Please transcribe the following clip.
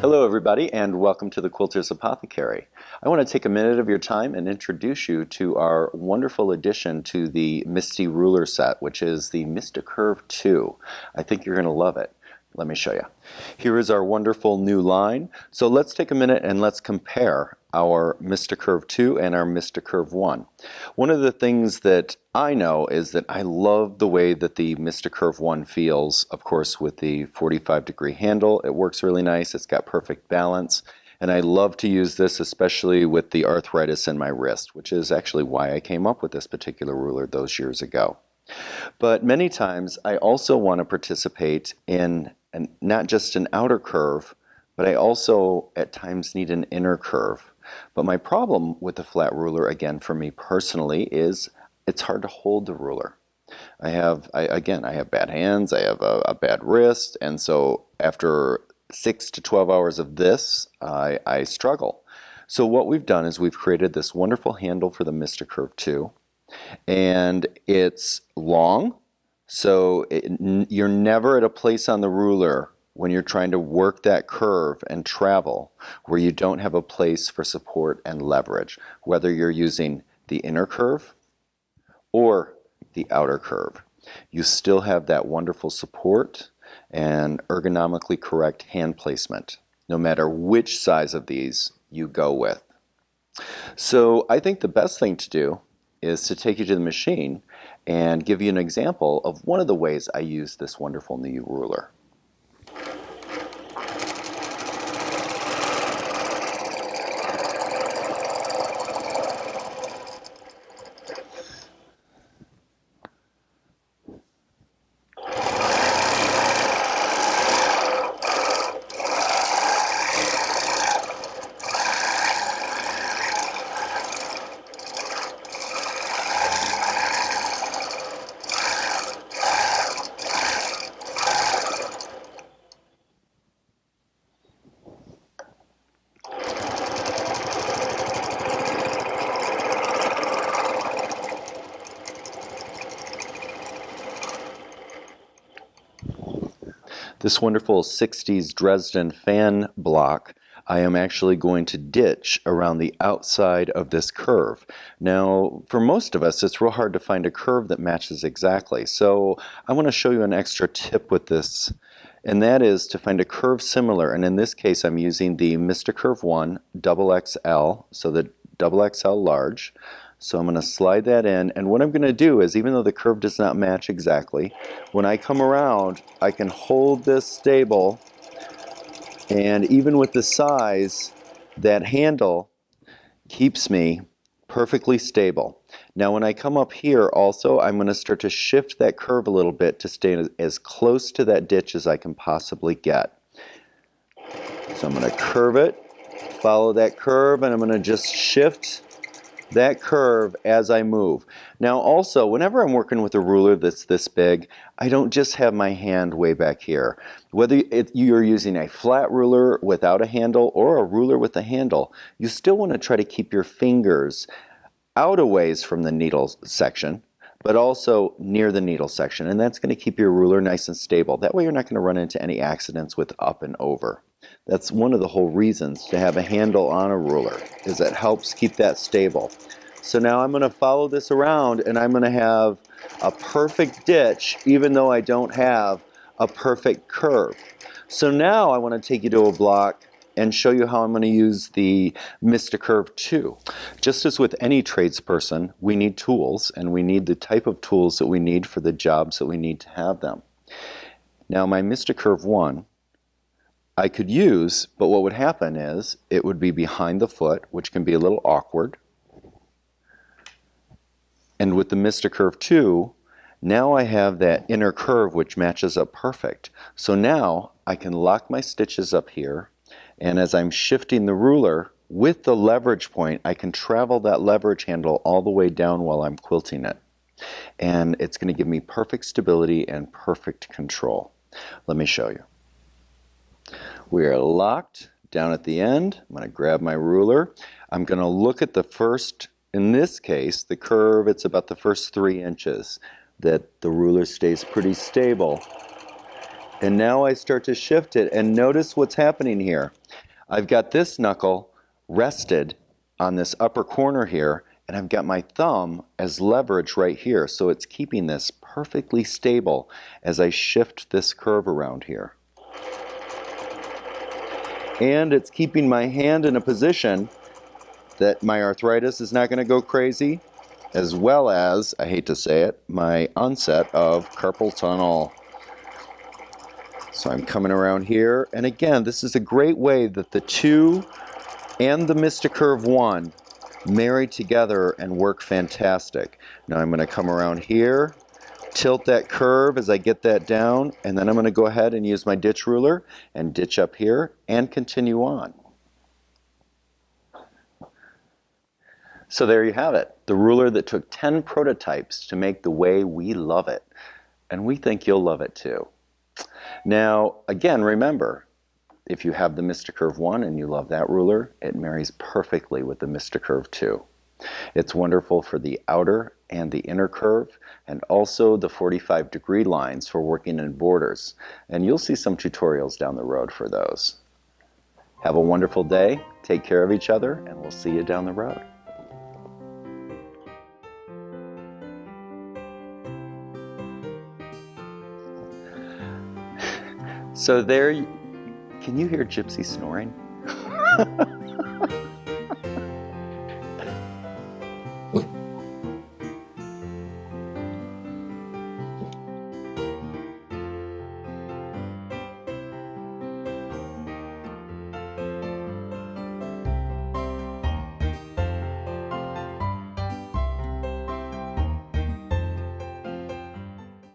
Hello everybody, and welcome to the Quilter's Apothecary. I want to take a minute of your time and introduce you to our wonderful addition to the Misty ruler set, which is the MystiCurve 2. I think you're going to love it. Let me show you. Here is our wonderful new line. So let's take a minute and let's compare our MystiCurve 2 and our MystiCurve 1. One of the things that I know is that I love the way that the MystiCurve 1 feels, of course, with the 45-degree handle. It works really nice. It's got perfect balance. And I love to use this, especially with the arthritis in my wrist, which is actually why I came up with this particular ruler those years ago. But many times I also want to participate in not just an outer curve, but I also at times need an inner curve. But my problem with the flat ruler, again, for me personally, is it's hard to hold the ruler. I have bad hands, I have a bad wrist, and so after 6 to 12 hours of this, I struggle. So what we've done is we've created this wonderful handle for the MystiCurve 2, and it's long, so you're never at a place on the ruler when you're trying to work that curve and travel where you don't have a place for support and leverage, whether you're using the inner curve or the outer curve. You still have that wonderful support and ergonomically correct hand placement, no matter which size of these you go with. So I think the best thing to do is to take you to the machine and give you an example of one of the ways I use this wonderful new ruler. This wonderful 60s Dresden fan block, I am actually going to ditch around the outside of this curve. Now, for most of us, it's real hard to find a curve that matches exactly. So I want to show you an extra tip with this, and that is to find a curve similar. And in this case, I'm using the MystiCurve 1 XXL, so the XXL large. So I'm going to slide that in, and what I'm going to do is, even though the curve does not match exactly, when I come around, I can hold this stable, and even with the size, that handle keeps me perfectly stable. Now when I come up here also, I'm going to start to shift that curve a little bit to stay as close to that ditch as I can possibly get. So I'm going to curve it, follow that curve, and I'm going to just shift that curve as I move. Now also, whenever I'm working with a ruler that's this big, I don't just have my hand way back here. Whether you're using a flat ruler without a handle or a ruler with a handle, you still want to try to keep your fingers out a ways from the needle section, but also near the needle section, and that's going to keep your ruler nice and stable. That way you're not going to run into any accidents with up and over. That's one of the whole reasons to have a handle on a ruler, is it helps keep that stable. So now I'm going to follow this around, and I'm going to have a perfect ditch even though I don't have a perfect curve. So now I want to take you to a block and show you how I'm going to use the MystiCurve 2. Just as with any tradesperson, we need tools, and we need the type of tools that we need for the jobs that we need to have them. Now my MystiCurve 1 I could use, but what would happen is it would be behind the foot, which can be a little awkward. And with the MystiCurve 2, now I have that inner curve which matches up perfect. So now I can lock my stitches up here, and as I'm shifting the ruler with the leverage point, I can travel that leverage handle all the way down while I'm quilting it. And it's going to give me perfect stability and perfect control. Let me show you. We are locked down at the end. I'm going to grab my ruler. I'm going to look at the first, in this case, the curve, it's about the first 3 inches that the ruler stays pretty stable. And now I start to shift it, and notice what's happening here. I've got this knuckle rested on this upper corner here, and I've got my thumb as leverage right here, so it's keeping this perfectly stable as I shift this curve around here. And it's keeping my hand in a position that my arthritis is not going to go crazy, as well as, I hate to say it, my onset of carpal tunnel. So I'm coming around here, and again, this is a great way that the 2 and the MystiCurve 1 marry together and work fantastic. Now I'm going to come around here, tilt that curve as I get that down, and then I'm going to go ahead and use my ditch ruler and ditch up here and continue on. So there you have it, the ruler that took 10 prototypes to make the way we love it. And we think you'll love it too. Now, again, remember, if you have the MystiCurve 1 and you love that ruler, it marries perfectly with the MystiCurve 2. It's wonderful for the outer and the inner curve, and also the 45-degree lines for working in borders. And you'll see some tutorials down the road for those. Have a wonderful day, take care of each other, and we'll see you down the road. So there, can you hear Gypsy snoring?